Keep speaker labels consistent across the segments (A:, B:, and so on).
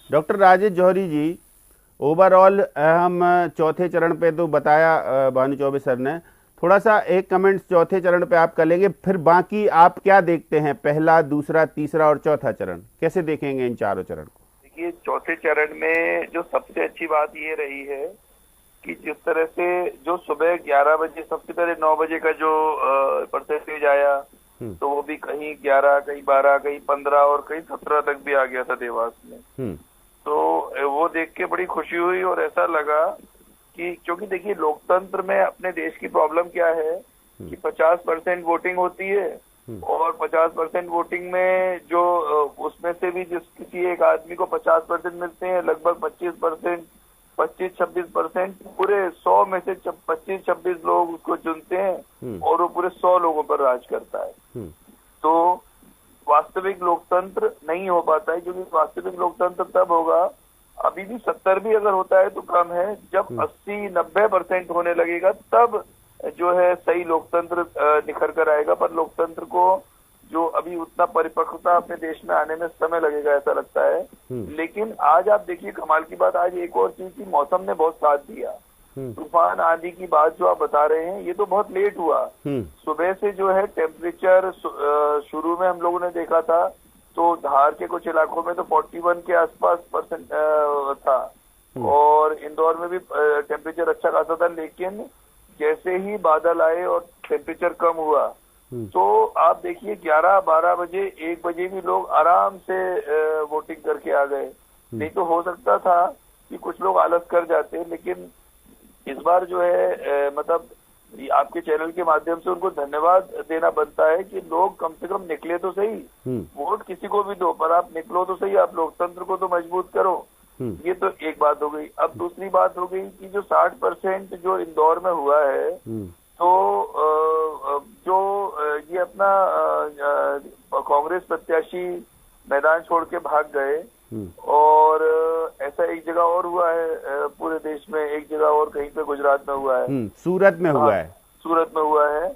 A: Doctor Rajesh जौहरी जी, overall हम चौथे चरण पे तो बताया भानु चौबे सर ने, थोड़ा सा एक कमेंट चौथे चरण पे आप कर लेंगे, फिर बाकी आप क्या देखते हैं, पहला, दूसरा, तीसरा और चौथा चरण कैसे देखेंगे इन चारों चरण को?
B: देखिए, चौथे चरण में जो सबसे अच्छी बात ये रही है कि जिस तरह से जो सुबह 11 बजे सबसे पहले 9 बजे का जो परसेंटेज आया, तो वो भी कहीं 11, कहीं 12, कहीं 15 और कहीं 17 तक भी आ गया था देवास में। तो वो देख के बड़ी खुशी हुई और ऐसा लगा कि क्योंकि देखिए, लोकतंत्र में अपने देश की प्रॉब्लम क्या है कि 50% वोटिंग होती है और 50% वोटिंग में जो उसमें से भी जिस किसी एक आदमी को 50% मिलते हैं, लगभग 25%, 25-26% पूरे 100 में से 25-26 लोग उसको चुनते हैं और वो पूरे 100 लोगों पर राज करता है। तो वास्तविक लोकतंत्र नहीं हो पाता है, क्योंकि वास्तविक लोकतंत्र तब होगा, अभी भी 70 भी अगर होता है तो कम है, जब 80-90% होने लगेगा तब जो है सही लोकतंत्र निखर कर आएगा। पर लोकतंत्र को जो अभी उतना परिपक्वता अपने देश में आने में समय लगेगा ऐसा लगता है। लेकिन आज आप देखिए, कमाल की बात आज एक और चीज की, मौसम ने बहुत साथ दिया। तूफान आंधी की बात जो आप बता रहे हैं, ये तो बहुत लेट हुआ। सुबह से जो है टेम्परेचर शुरू में हम लोगों ने देखा था तो धार के कुछ इलाकों में तो 41 के आसपास परसेंट था और इंदौर में भी टेम्परेचर अच्छा खासा था। लेकिन जैसे ही बादल आए और टेम्परेचर कम हुआ तो आप देखिए 11-12 बजे 1 बजे भी लोग आराम से वोटिंग करके आ गए। नहीं तो हो सकता था कि कुछ लोग आलस कर जाते, लेकिन इस बार जो है मतलब आपके चैनल के माध्यम से उनको धन्यवाद देना बनता है कि लोग कम से कम निकले तो सही। वोट किसी को भी दो, पर आप निकलो तो सही, आप लोकतंत्र को तो मजबूत करो। ये तो एक बात हो गई। अब दूसरी बात हो गई कि जो 60% जो इंदौर में हुआ है, तो जो ये अपना कांग्रेस प्रत्याशी मैदान छोड़ के भाग गए और ऐसा एक जगह और हुआ है पूरे देश में, एक जगह और कहीं पे गुजरात में हुआ है,
A: सूरत में हुआ है,
B: सूरत में हुआ है।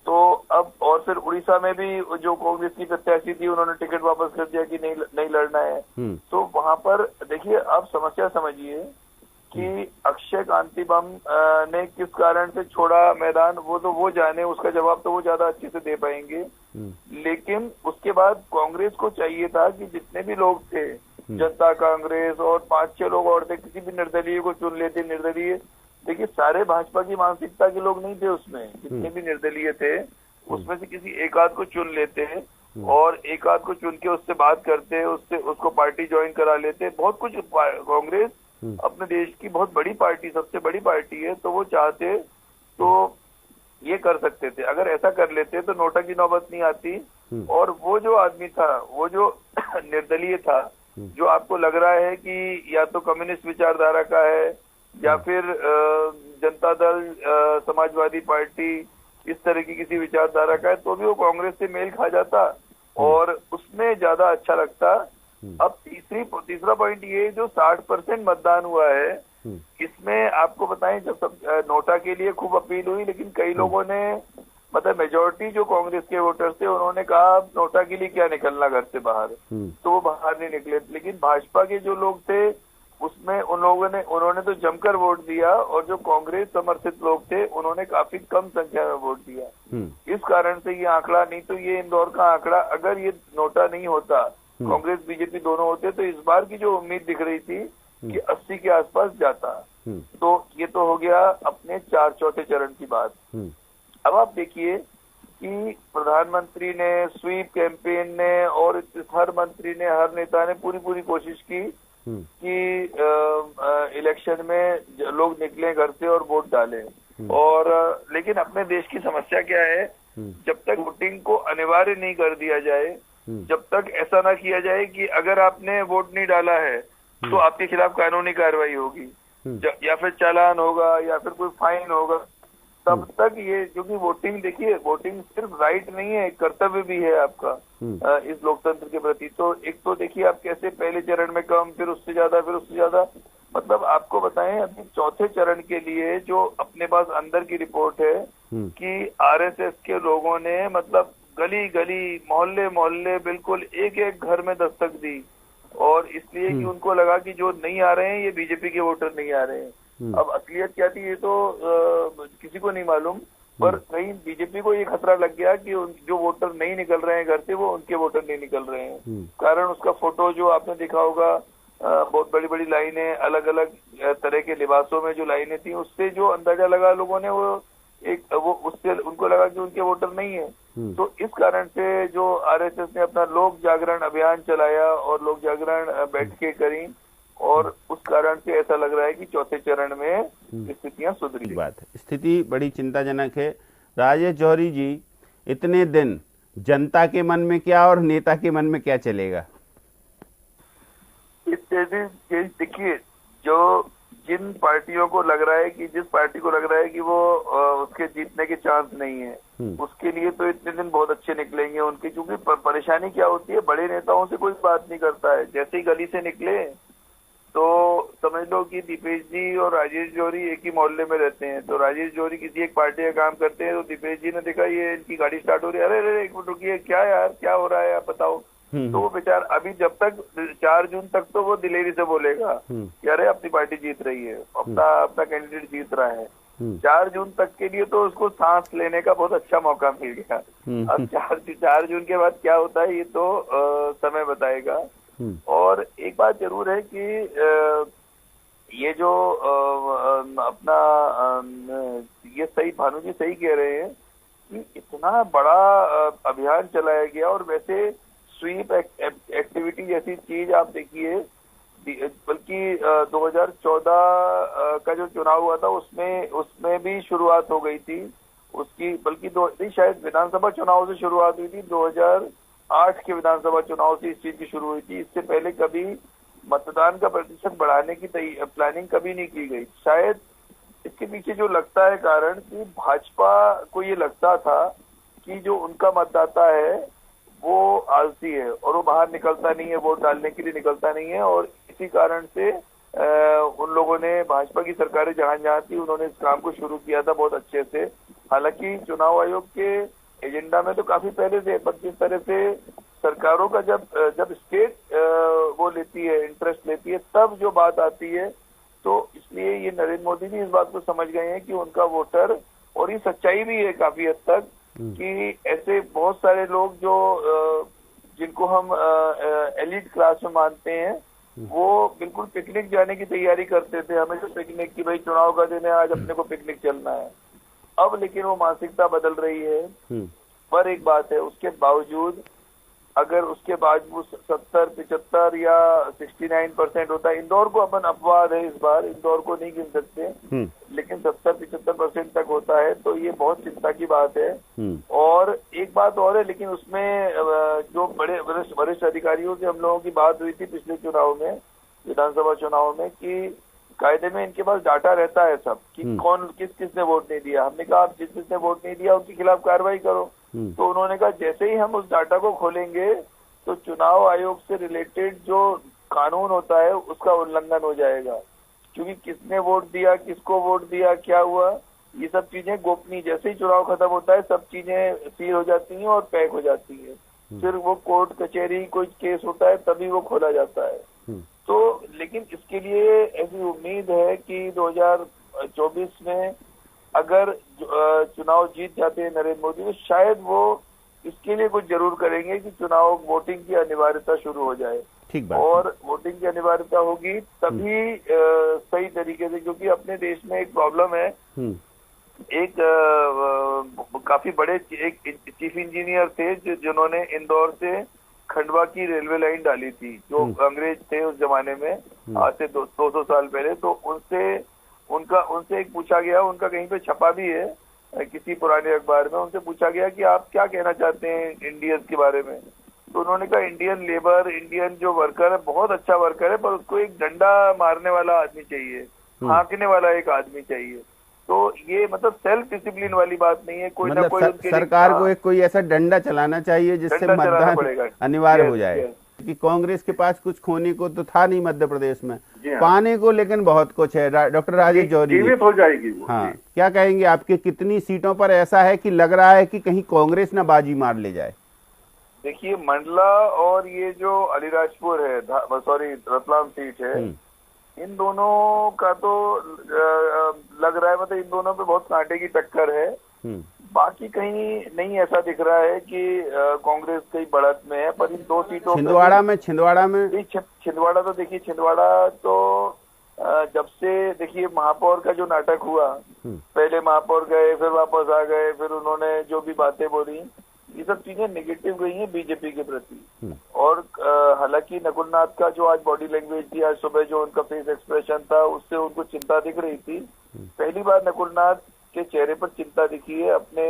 B: तो अब और फिर उड़ीसा में भी जो कांग्रेस की प्रत्याशी थी उन्होंने टिकट वापस कर दिया कि नहीं लड़ना है। तो वहां पर देखिए, आप समस्या समझिए कि अक्षय कांति बम ने किस कारण से छोड़ा मैदान, वो तो वो जाने, उसका जवाब तो वो ज्यादा अच्छे से दे पाएंगे। लेकिन उसके बाद कांग्रेस को चाहिए था कि जितने भी लोग थे, जनता कांग्रेस और 5-6 लोग और थे, किसी भी निर्दलीय को चुन लेते। निर्दलीय देखिए, सारे भाजपा की मानसिकता के लोग नहीं थे उसमें, जितने भी निर्दलीय थे उसमें से किसी एक आध को चुन लेते और एक आध को चुन के उससे बात करते, उससे उसको पार्टी ज्वाइन करा लेते। बहुत कुछ, कांग्रेस अपने देश की बहुत बड़ी पार्टी, सबसे बड़ी पार्टी है, तो वो चाहते तो ये कर सकते थे। अगर ऐसा कर लेते तो नोटा की नौबत नहीं आती। और वो जो आदमी था, वो जो निर्दलीय था, जो आपको लग रहा है कि या तो कम्युनिस्ट विचारधारा का है या फिर जनता दल, समाजवादी पार्टी, इस तरह की किसी विचारधारा का है, तो भी वो कांग्रेस से मेल खा जाता और उसमें ज्यादा अच्छा लगता। अब तीसरा पॉइंट ये, जो 60% मतदान हुआ है, इसमें आपको बताएं, जब सब नोटा के लिए खूब अपील हुई, लेकिन कई लोगों ने, मतलब मेजोरिटी जो कांग्रेस के वोटर्स थे, उन्होंने कहा नोटा के लिए क्या निकलना घर से बाहर, तो वो बाहर नहीं निकले। लेकिन भाजपा के जो लोग थे उसमें उन्होंने तो जमकर वोट दिया और जो कांग्रेस समर्थित लोग थे उन्होंने काफी कम संख्या में वोट दिया। इस कारण से ये आंकड़ा, नहीं तो ये इंदौर का आंकड़ा, अगर ये नोटा नहीं होता, कांग्रेस बीजेपी दोनों होते, तो इस बार की जो उम्मीद दिख रही थी कि 80 के आसपास जाता। तो ये तो हो गया अपने चौथे चरण की बात। अब आप देखिए कि प्रधानमंत्री ने, स्वीप कैंपेन ने और हर मंत्री ने, हर नेता ने पूरी कोशिश की कि इलेक्शन में लोग निकलें घर से और वोट डालें। और लेकिन अपने देश की समस्या क्या है, जब तक वोटिंग को अनिवार्य नहीं कर दिया जाए, जब तक ऐसा ना किया जाए कि अगर आपने वोट नहीं डाला है तो आपके खिलाफ कानूनी कार्रवाई होगी या फिर चालान होगा या फिर कोई फाइन होगा, तब तक ये, क्योंकि वोटिंग, देखिए वोटिंग सिर्फ राइट नहीं है, कर्तव्य भी है आपका इस लोकतंत्र के प्रति। तो एक तो देखिए आप कैसे पहले चरण में कम, फिर उससे ज्यादा, फिर उससे ज्यादा, मतलब आपको बताएं अभी चौथे चरण के लिए जो अपने पास अंदर की रिपोर्ट है कि आरएसएस के लोगों ने मतलब गली गली, मोहल्ले मोहल्ले, बिल्कुल एक एक घर में दस्तक दी और इसलिए कि उनको लगा कि जो नहीं आ रहे हैं ये बीजेपी के वोटर नहीं आ रहे हैं। अब असलियत क्या थी ये तो किसी को नहीं मालूम, पर कहीं बीजेपी को ये खतरा लग गया कि जो वोटर नहीं निकल रहे हैं घर से वो उनके वोटर नहीं निकल रहे हैं। कारण उसका फोटो जो आपने देखा होगा, बहुत बड़ी बड़ी लाइनें, अलग अलग तरह के लिबासों में जो लाइनें थी, उससे जो अंदाजा लगा लोगों ने वो उससे उनको लगा कि उनके वोटर नहीं है। तो इस कारण से जो आरएसएस ने अपना लोक जागरण अभियान चलाया और लोक जागरण बैठकें करी, और उस कारण से ऐसा लग रहा है कि चौथे चरण में स्थितियां सुधरी।
A: बात है, स्थिति बड़ी चिंताजनक है। राजेश जौहरी जी, इतने दिन जनता के मन में क्या और नेता के मन में क्या चलेगा?
B: देखिए, जो जिन पार्टियों को लग रहा है कि जिस पार्टी को लग रहा है कि वो उसके जीतने के चांस नहीं है, उसके लिए तो इतने दिन बहुत अच्छे निकलेंगे उनके, क्योंकि परेशानी क्या होती है, बड़े नेताओं से कोई बात नहीं करता है। जैसे ही गली से निकले तो समझ लो कि दीपेश जी और राजेश जौहरी एक ही मोहल्ले में रहते हैं। तो राजेश जौहरी किसी एक पार्टी का काम करते हैं, तो दीपेश जी ने देखा ये इनकी गाड़ी स्टार्ट हो रही है, अरे एक मिनट रुकिए, क्या यार क्या हो रहा है आप बताओ। तो वो बेचारा अभी जब तक 4 जून तक तो वो दिलेरी से बोलेगा कि अरे अपनी पार्टी जीत रही है, अपना कैंडिडेट जीत रहा है। 4 जून तक के लिए तो उसको सांस लेने का बहुत अच्छा मौका मिल गया। अब 4 जून के बाद क्या होता है ये तो समय बताएगा। और एक बात जरूर है कि ये जो अपना ये सही, भानु जी सही कह रहे हैं कि इतना बड़ा अभियान चलाया गया, और वैसे स्वीप एक्टिविटी जैसी चीज आप देखिए, बल्कि 2014 का जो चुनाव हुआ था उसमें भी शुरुआत हो गई थी उसकी, बल्कि शायद विधानसभा चुनाव से शुरुआत हुई थी, 2008 के विधानसभा चुनाव से इस चीज की शुरू हुई थी। इससे पहले कभी मतदान का प्रतिशत बढ़ाने की प्लानिंग कभी नहीं की गई। शायद इसके पीछे जो लगता है कारण कि भाजपा को ये लगता था कि जो उनका मतदाता है वो आलसी है और वो बाहर निकलता नहीं है, वोट डालने के लिए निकलता नहीं है, और इसी कारण से उन लोगों ने, भाजपा की सरकारें जहां जहां थी उन्होंने इस काम को शुरू किया था बहुत अच्छे से। हालांकि चुनाव आयोग के एजेंडा में तो काफी पहले से, पर जिस तरह से सरकारों का जब स्टेट वो लेती है, इंटरेस्ट लेती है, तब जो बात आती है, तो इसलिए ये नरेंद्र मोदी भी इस बात को समझ गए हैं कि उनका वोटर, और ये सच्चाई भी है काफी हद तक, कि ऐसे बहुत सारे लोग जो जिनको हम एलिट क्लास में मानते हैं, वो बिल्कुल पिकनिक जाने की तैयारी करते थे, हमेशा पिकनिक की, भाई चुनाव का दिन है आज अपने को पिकनिक चलना है। अब लेकिन वो मानसिकता बदल रही है। पर एक बात है, उसके बावजूद अगर उसके बावजूद 70, 75 या 69% होता है, इंदौर को अपन अपवाद है, इस बार इंदौर को नहीं गिन सकते, लेकिन 70-75% तक होता है, तो ये बहुत चिंता की बात है। और एक बात और है, लेकिन उसमें जो बड़े वरिष्ठ अधिकारियों से हम लोगों की बात हुई थी पिछले चुनाव में, विधानसभा चुनाव में, कि कायदे में इनके पास डाटा रहता है सब, कि कौन किसने वोट नहीं दिया। हमने कहा आप जिसने वोट नहीं दिया उनके खिलाफ कार्रवाई करो। तो उन्होंने कहा जैसे ही हम उस डाटा को खोलेंगे तो चुनाव आयोग से रिलेटेड जो कानून होता है उसका उल्लंघन हो जाएगा, क्योंकि किसने वोट दिया, किसको वोट दिया, क्या हुआ, ये सब चीजें गोपनीय, जैसे ही चुनाव खत्म होता है सब चीजें सील हो जाती हैं और पैक हो जाती है। फिर वो कोर्ट कचहरी कोई केस होता है तभी वो खोला जाता है। तो लेकिन इसके लिए ऐसी उम्मीद है कि 2024 में अगर चुनाव जीत जाते हैं नरेंद्र मोदी, तो शायद वो इसके लिए कुछ जरूर करेंगे कि चुनाव वोटिंग की अनिवार्यता शुरू हो जाए।
A: ठीक बात।
B: और वोटिंग की अनिवार्यता होगी तभी सही तरीके से, क्योंकि अपने देश में एक प्रॉब्लम है, एक काफी बड़े एक चीफ इंजीनियर थे जिन्होंने इंदौर से खंडवा की रेलवे लाइन डाली थी, जो अंग्रेज थे उस जमाने में, आज से 200 साल पहले। तो उनसे एक पूछा गया, उनका कहीं पे छपा भी है किसी पुराने अखबार में, उनसे पूछा गया कि आप क्या कहना चाहते हैं इंडियंस के बारे में। तो उन्होंने कहा इंडियन लेबर, इंडियन जो वर्कर है बहुत अच्छा वर्कर है, पर उसको एक डंडा मारने वाला आदमी चाहिए, हाँकने वाला एक आदमी चाहिए। तो ये मतलब सेल्फ डिसिप्लिन वाली बात नहीं है, कोई ना कोई
A: सरकार को एक कोई ऐसा डंडा चलाना चाहिए जिससे मतदान अनिवार्य हो जाए। कि कांग्रेस के पास कुछ खोने को तो था नहीं मध्य प्रदेश में, पाने को लेकिन बहुत कुछ है। डॉक्टर राजेश जौहरी
B: हो जाएगी।
A: हाँ, क्या कहेंगे, आपके कितनी सीटों पर ऐसा है कि लग रहा है कि कहीं कांग्रेस ना बाजी मार ले जाए?
B: देखिए मंडला और ये जो अलीराजपुर है, सॉरी रतलाम सीट है, इन दोनों का तो लग रहा है, मतलब इन दोनों पे बहुत कांटे की टक्कर है। बाकी कहीं नहीं ऐसा दिख रहा है कि कांग्रेस कई बढ़त में है, पर इन दो सीटों
A: छिंदवाड़ा में
B: छिंदवाड़ा तो देखिए, छिंदवाड़ा तो जब से देखिए महापौर का जो नाटक हुआ, पहले महापौर गए फिर वापस आ गए, फिर उन्होंने जो भी बातें बोली, ये सब चीजें नेगेटिव गई हैं बीजेपी के प्रति। और हालांकि नकुल नाथ का जो आज बॉडी लैंग्वेज थी, आज सुबह जो उनका फेस एक्सप्रेशन था, उससे उनको चिंता दिख रही थी। पहली बार नकुल नाथ के चेहरे पर चिंता दिखी है अपने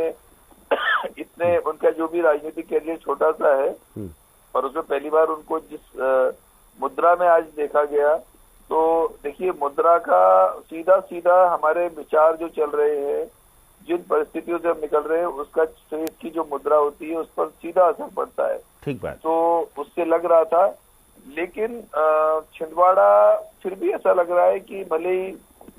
B: इतने, उनका जो भी राजनीतिक कैरियर छोटा सा है, पर उसमें पहली बार उनको जिस मुद्रा में आज देखा गया, तो देखिए मुद्रा का सीधा सीधा हमारे विचार जो चल रहे हैं, जिन परिस्थितियों से हम निकल रहे हैं, उसका फेस की जो मुद्रा होती है उस पर सीधा असर पड़ता है।
A: ठीक बात।
B: तो उससे लग रहा था, लेकिन छिंदवाड़ा फिर भी ऐसा लग रहा है कि भले ही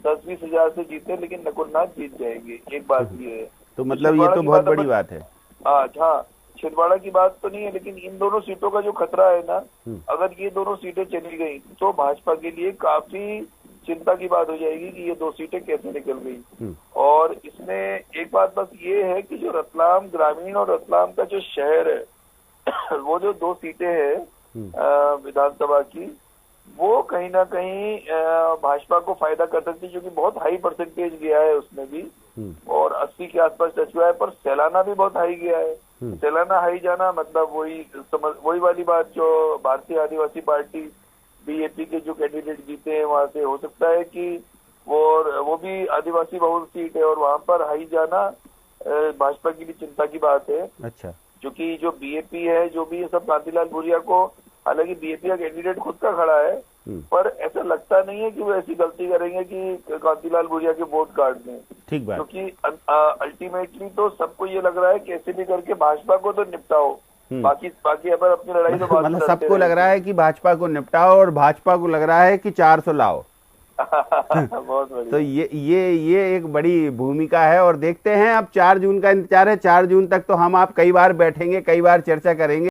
B: 10-20 हजार से जीते, लेकिन नकुल नाथ जीत जाएंगे, एक बात ये है।
A: तो मतलब ये तो बहुत बड़ी बात है।
B: हाँ, छिंदवाड़ा की बात तो नहीं है, लेकिन इन दोनों सीटों का जो खतरा है ना, अगर ये दोनों सीटें चली गई तो भाजपा के लिए काफी चिंता की बात हो जाएगी कि ये दो सीटें कैसे निकल गई। और इसमें एक बात बस ये है कि जो रतलाम ग्रामीण और रतलाम का जो शहर है वो जो दो सीटें हैं विधानसभा की, वो कहीं ना कहीं भाजपा को फायदा कर सकती है, क्योंकि बहुत हाई परसेंटेज गया है उसमें भी, और 80 के आसपास टच हुआ है, पर सैलाना भी बहुत हाई गया है। सैलाना हाई जाना मतलब वही वाली बात जो भारतीय आदिवासी पार्टी बीएपी के जो कैंडिडेट जीते हैं वहां से, हो सकता है कि वो भी आदिवासी बहुल सीट है, और वहां पर हाई जाना भाजपा की भी चिंता की बात है।
A: अच्छा,
B: क्योंकि जो बीएपी है, जो भी ये सब कांतिलाल भूरिया को, हालांकि बीएपी का कैंडिडेट खुद का खड़ा है, पर ऐसा लगता नहीं है कि वो ऐसी गलती करेंगे कि कांतिलाल भूरिया के वोट काट दें।
A: ठीक बात।
B: क्योंकि अल्टीमेटली तो सबको ये लग रहा है कैसे भी करके भाजपा को तो निपटाओ, बाकी अगर अपनी लड़ाई तो
A: मतलब सबको लग रहा है कि भाजपा को निपटाओ, और भाजपा को लग रहा है कि 400 लाओ।
B: बहुत बढ़िया।
A: तो ये एक बड़ी भूमिका है, और देखते हैं अब 4 जून का इंतजार है। 4 जून तक तो हम आप कई बार बैठेंगे, कई बार चर्चा करेंगे।